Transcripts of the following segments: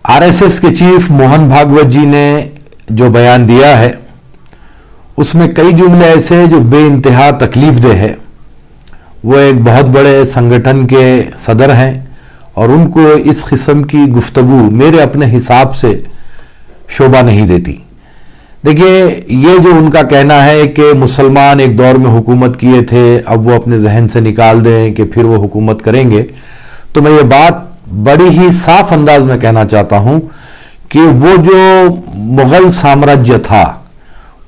RSS के chief Mohan Bhagwat जी ने जो बयान दिया है उसमें कई जुमले ऐसे हैं जो बेइंतहा तकलीफदेह है। वो एक बहुत बड़े संगठन के सदर हैं और उनको इस किस्म की गुफ्तगू मेरे अपने हिसाब से शोभा नहीं देती। देखिए, ये जो उनका कहना है कि मुसलमान एक दौर में हुकूमत किए थे, अब वो अपने जहन से निकाल दें कि फिर वो हुकूमत करेंगे, तो मैं ये बात बड़ी ही साफ अंदाज में कहना चाहता हूं कि वो जो मुगल साम्राज्य था,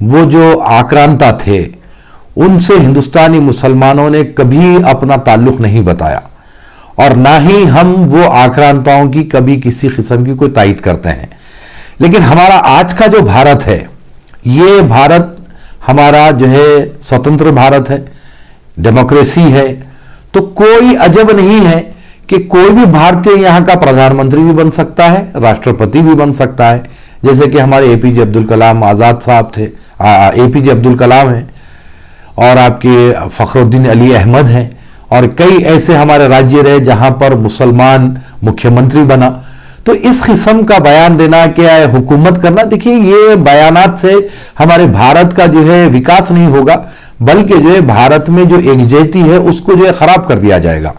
वो जो आक्रांता थे, उनसे हिंदुस्तानी मुसलमानों ने कभी अपना ताल्लुक नहीं बताया और ना ही हम वो आक्रांताओं की कभी किसी किस्म की कोई तायद करते हैं। लेकिन हमारा आज का जो भारत है, ये भारत हमारा जो है स्वतंत्र भारत है, डेमोक्रेसी है, तो कोई अजब नहीं है कि कोई भी भारतीय यहाँ का प्रधानमंत्री भी बन सकता है, राष्ट्रपति भी बन सकता है। जैसे कि हमारे एपीजे अब्दुल कलाम आज़ाद साहब थे, एपीजे अब्दुल कलाम हैं, और आपके फखरुद्दीन अली अहमद हैं, और कई ऐसे हमारे राज्य रहे जहां पर मुसलमान मुख्यमंत्री बना। तो इस किस्म का बयान देना, क्या है हुकूमत करना, देखिए ये बयानात से हमारे भारत का जो है विकास नहीं होगा, बल्कि जो है भारत में जो एकजुटता है उसको जो है खराब कर दिया जाएगा।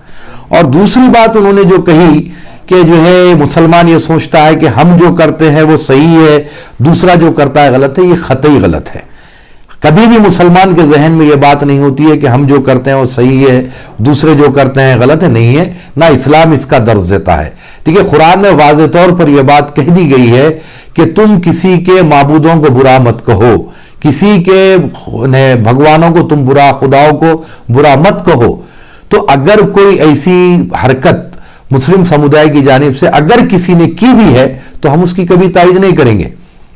और दूसरी बात उन्होंने जो कही कि जो है मुसलमान ये सोचता है कि हम जो करते हैं वो सही है, दूसरा जो करता है गलत है, ये कतई गलत है। कभी भी मुसलमान के जहन में ये बात नहीं होती है कि हम जो करते हैं वो सही है, दूसरे जो करते हैं गलत है, नहीं है, ना इस्लाम इसका दर्ज देता है। देखिए, कुरान में वाज़ेह तौर पर यह बात कह दी गई है कि तुम किसी के माबूदों को बुरा मत कहो, किसी के भगवानों को तुम बुरा, खुदाओं को बुरा मत कहो। तो अगर कोई ऐसी हरकत मुस्लिम समुदाय की जानिब से अगर किसी ने की भी है तो हम उसकी कभी तायद नहीं करेंगे।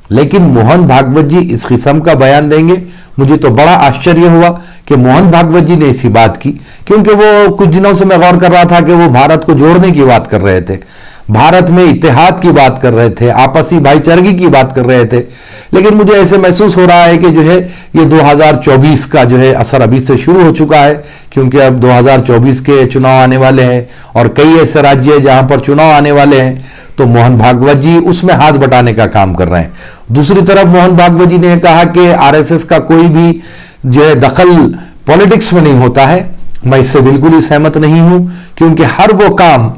लेकिन मोहन भागवत जी इस किस्म का बयान देंगे, मुझे तो बड़ा आश्चर्य हुआ कि मोहन भागवत जी ने ऐसी बात की, क्योंकि वो कुछ दिनों से मैं गौर कर रहा था कि वो भारत को जोड़ने की बात कर रहे थे, भारत में इत्तेहाद की बात कर रहे थे, आपसी भाईचारगी की बात कर रहे थे। लेकिन मुझे ऐसे महसूस हो रहा है कि जो है ये 2024 का जो है असर अभी से शुरू हो चुका है, क्योंकि अब 2024 के चुनाव आने वाले हैं और कई ऐसे राज्य हैं जहां पर चुनाव आने वाले हैं, तो मोहन भागवत जी उसमें हाथ बटाने का काम कर रहे हैं। दूसरी तरफ मोहन भागवत जी ने कहा कि आरएसएस का कोई भी जो है दखल पॉलिटिक्स में नहीं होता है। मैं इससे बिल्कुल ही सहमत नहीं हूं, क्योंकि हर वो काम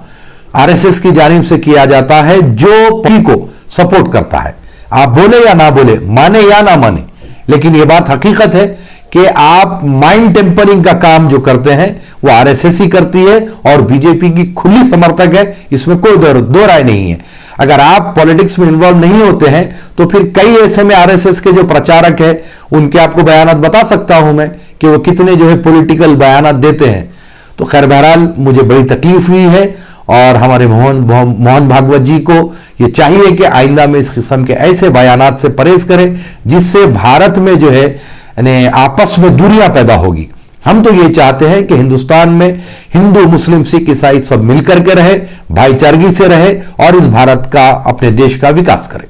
आरएसएस की जानिब से किया जाता है जो पार्टी को सपोर्ट करता है। आप बोले या ना बोले, माने या ना माने, लेकिन यह बात हकीकत है कि आप माइंड टेम्परिंग का काम जो करते हैं वो आरएसएस ही करती है और बीजेपी की खुली समर्थक है, इसमें कोई दो राय नहीं है। अगर आप पॉलिटिक्स में इन्वॉल्व नहीं होते हैं तो फिर कई ऐसे में आरएसएस के जो प्रचारक हैं उनके आपको बयानात बता सकता हूं मैं कि वो कितने जो है पॉलिटिकल बयानात देते हैं। तो खैर, बहरहाल मुझे बड़ी तकलीफ हुई है और हमारे मोहन भागवत जी को ये चाहिए कि आइंदा में इस किस्म के ऐसे बयानात से परहेज करें जिससे भारत में जो है आपस में दूरियां पैदा होगी। हम तो ये चाहते हैं कि हिंदुस्तान में हिंदू, मुस्लिम, सिख, ईसाई सब मिलकर के रहे, भाईचारगी से रहे और इस भारत का, अपने देश का विकास करें।